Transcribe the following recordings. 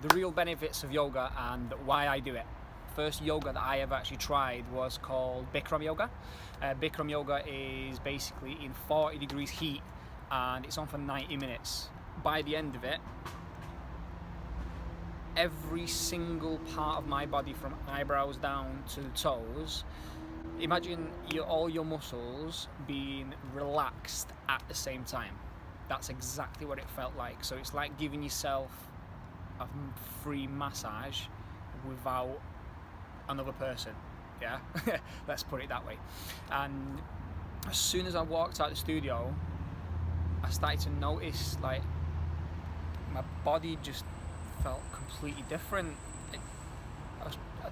the real benefits of yoga and why I do it. First yoga that I ever actually tried was called Bikram yoga. Bikram yoga is basically in 40 degrees heat and it's on for 90 minutes. By the end of it, every single part of my body from eyebrows down to the toes, imagine all your muscles being relaxed at the same time. That's exactly what it felt like. So it's like giving yourself a free massage without another person, yeah? Let's put it that way. And as soon as I walked out the studio, I started to notice like my body just felt completely different. I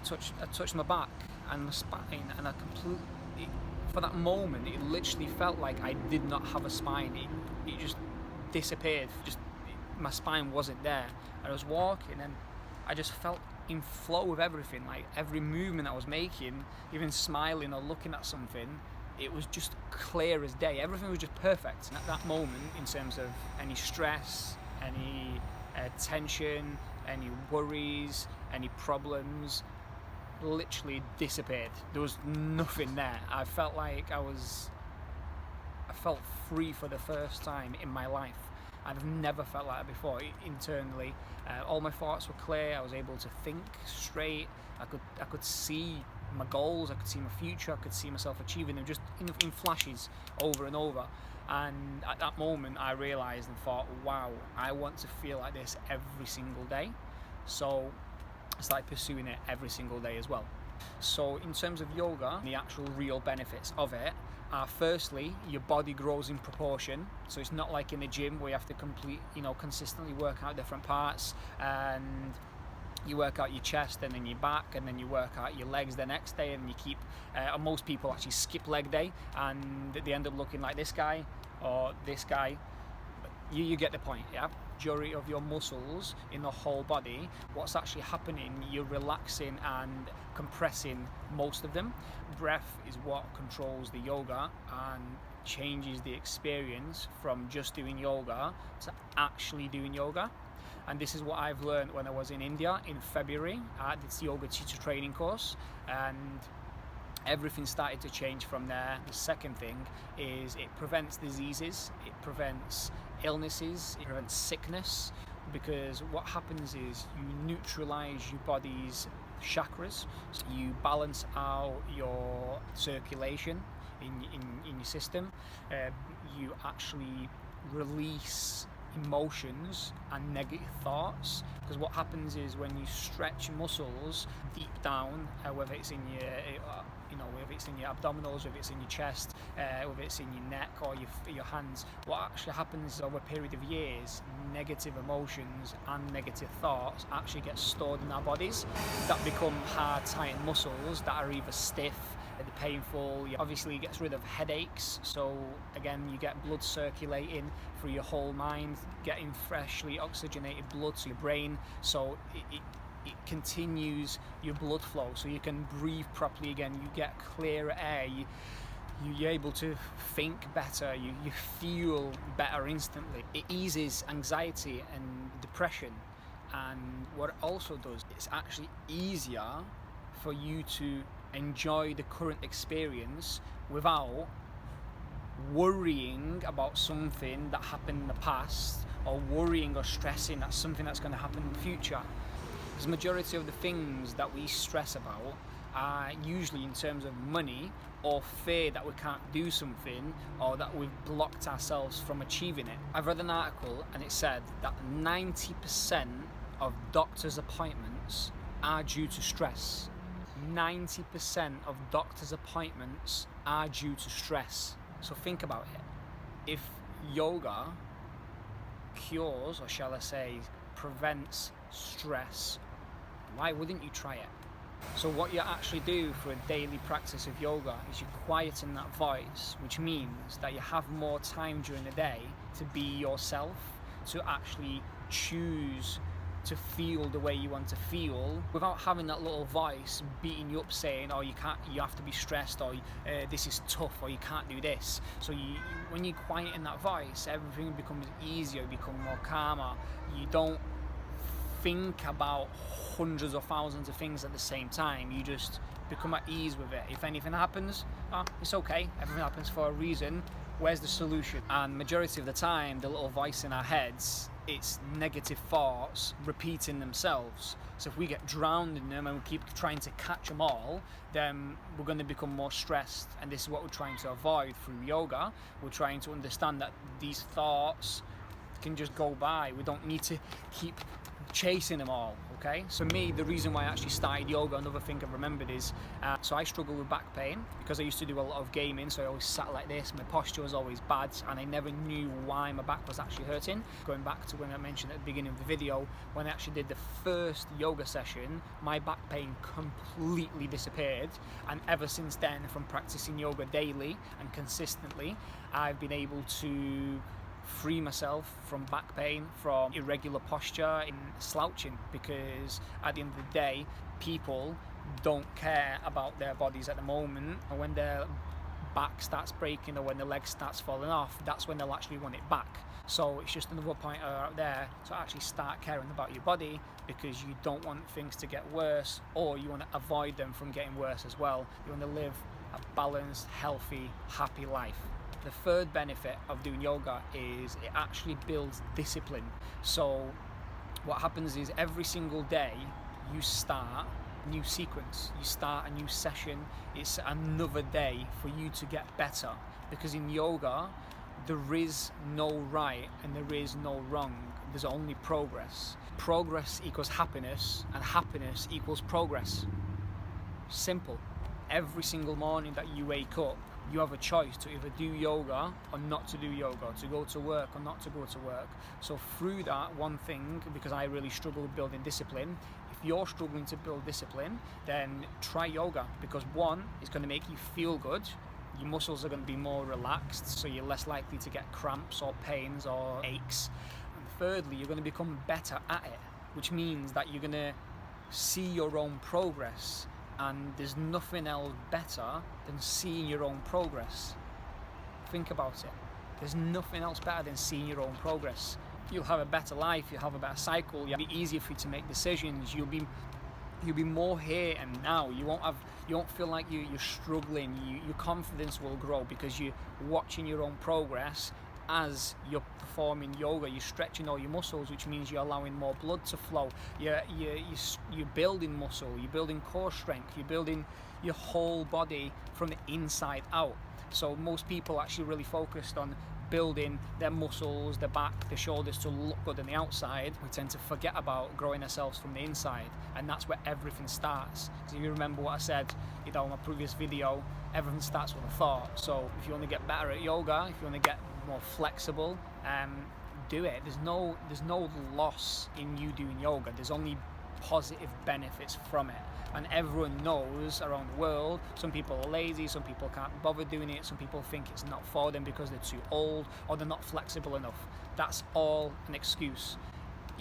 touched my back and my spine, and for that moment it literally felt like I did not have a spine. It just disappeared. My spine wasn't there. I was walking and I just felt in flow with everything. Like every movement I was making, even smiling or looking at something, it was just clear as day. Everything was just perfect. And at that moment, in terms of any stress, any tension, any worries, any problems, literally disappeared. There was nothing there. I felt like I felt free for the first time in my life. I've never felt like that before. Internally, all my thoughts were clear. I was able to think straight. I could see my goals. I could see my future. I could see myself achieving them just in flashes over and over. And at that moment, I realised and thought, wow, I want to feel like this every single day. So I started pursuing it every single day as well. So in terms of yoga, the actual real benefits of it are, firstly, your body grows in proportion. So it's not like in the gym where you have to consistently work out different parts, and you work out your chest and then your back, and then you work out your legs the next day, and you keep most people actually skip leg day and they end up looking like this guy or this guy. You get the point, yeah? Majority of your muscles in the whole body, what's actually happening, you're relaxing and compressing most of them. Breath is what controls the yoga and changes the experience from just doing yoga to actually doing yoga. And this is what I've learned when I was in India in February at this yoga teacher training course, and everything started to change from there. The second thing is it prevents diseases, it prevents illnesses, it prevents sickness, because what happens is you neutralize your body's chakras. So you balance out your circulation in your system. You actually release emotions and negative thoughts, because what happens is when you stretch muscles deep down, whether it's in your whether it's in your abdominals, whether it's in your chest, whether it's in your neck or your hands, what actually happens is over a period of years, negative emotions and negative thoughts actually get stored in our bodies that become hard, tight muscles that are either stiff, they're painful. Obviously it gets rid of headaches, so again you get blood circulating through your whole mind, getting freshly oxygenated blood to your brain, so it continues your blood flow, so you can breathe properly again, you get clearer air, you're able to think better, you feel better instantly. It eases anxiety and depression, and what it also does, it's actually easier for you to enjoy the current experience without worrying about something that happened in the past, or worrying or stressing at something that's going to happen in the future. Because the majority of the things that we stress about are usually in terms of money or fear that we can't do something, or that we've blocked ourselves from achieving it. I've read an article and it said that 90% of doctors' appointments are due to stress. 90% of doctors' appointments are due to stress. So think about it. If yoga cures, or shall I say, prevents stress, why wouldn't you try it? So what you actually do for a daily practice of yoga is you quieten that voice, which means that you have more time during the day to be yourself, to actually choose to feel the way you want to feel without having that little voice beating you up saying, oh, you have to be stressed, or this is tough, or you can't do this. So when you quieten that voice, everything becomes easier, you become more calmer. You don't think about hundreds or thousands of things at the same time. You just become at ease with it. If anything happens, it's okay. Everything happens for a reason. Where's the solution? And majority of the time, the little voice in our heads, it's negative thoughts repeating themselves. So if we get drowned in them and we keep trying to catch them all, then we're going to become more stressed. And this is what we're trying to avoid through yoga. We're trying to understand that these thoughts can just go by. We don't need to keep chasing them all. Okay, so me, the reason why I actually started yoga, another thing I've remembered is, so I struggle with back pain because I used to do a lot of gaming, so I always sat like this, my posture was always bad, and I never knew why my back was actually hurting. Going back to when I mentioned at the beginning of the video, when I actually did the first yoga session, my back pain completely disappeared, and ever since then, from practicing yoga daily and consistently, I've been able to free myself from back pain, from irregular posture, in slouching, because at the end of the day, people don't care about their bodies at the moment, and when their back starts breaking or when the leg starts falling off, that's when they'll actually want it back. So it's just another pointer out there to actually start caring about your body, because you don't want things to get worse, or you want to avoid them from getting worse as well. You want to live a balanced, healthy, happy life. The third benefit of doing yoga is it actually builds discipline. So what happens is every single day you start a new sequence, you start a new session. It's another day for you to get better, because in yoga there is no right and there is no wrong. There's only progress. Progress equals happiness, and happiness equals progress. Simple. Every single morning that you wake up, you have a choice to either do yoga or not to do yoga, to go to work or not to go to work. So through that one thing, because I really struggle with building discipline, if you're struggling to build discipline, then try yoga, because one, it's going to make you feel good. Your muscles are going to be more relaxed, so you're less likely to get cramps or pains or aches. And thirdly, you're going to become better at it, which means that you're going to see your own progress. And there's nothing else better than seeing your own progress. Think about it. There's nothing else better than seeing your own progress. You'll have a better life, you'll have a better cycle, it'll be easier for you to make decisions, you'll be more here and now. You won't feel like you're struggling. Your confidence will grow because you're watching your own progress. As you're performing yoga, you're stretching all your muscles, which means you're allowing more blood to flow. You're building muscle, you're building core strength, you're building your whole body from the inside out. So most people actually really focused on building their muscles, their back, their shoulders to look good on the outside. We tend to forget about growing ourselves from the inside, and that's where everything starts. So if you remember what I said, in my previous video, everything starts with a thought. So if you want to get better at yoga, if you want to get more flexible, do it. There's no loss in you doing yoga. There's only positive benefits from it, and everyone knows around the world, some people are lazy, some people can't bother doing it, some people think it's not for them because they're too old or they're not flexible enough. That's all an excuse.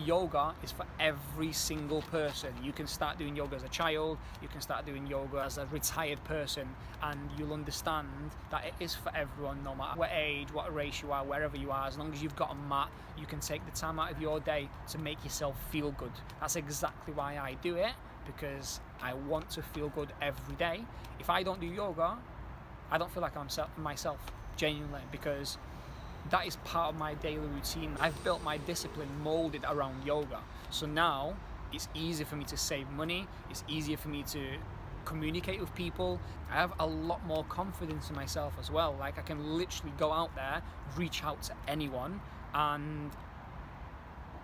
Yoga is for every single person. You can start doing yoga as a child, you can start doing yoga as a retired person, and you'll understand that it is for everyone, no matter what age, what race you are, wherever you are. As long as you've got a mat, you can take the time out of your day to make yourself feel good. That's exactly why I do it, because I want to feel good every day. If I don't do yoga, I don't feel like I'm myself, genuinely, because that is part of my daily routine. I've built my discipline molded around yoga. So now it's easier for me to save money. It's easier for me to communicate with people. I have a lot more confidence in myself as well. Like, I can literally go out there, reach out to anyone, and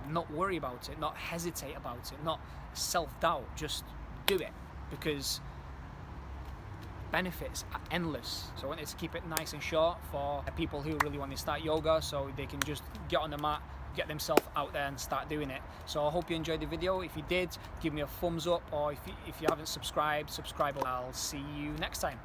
not worry about it, not hesitate about it, not self-doubt, just do it, because benefits are endless. So I wanted to keep it nice and short for people who really want to start yoga, so they can just get on the mat, get themselves out there and start doing it. So I hope you enjoyed the video. If you did, give me a thumbs up, or if you haven't subscribed, subscribe. I'll see you next time.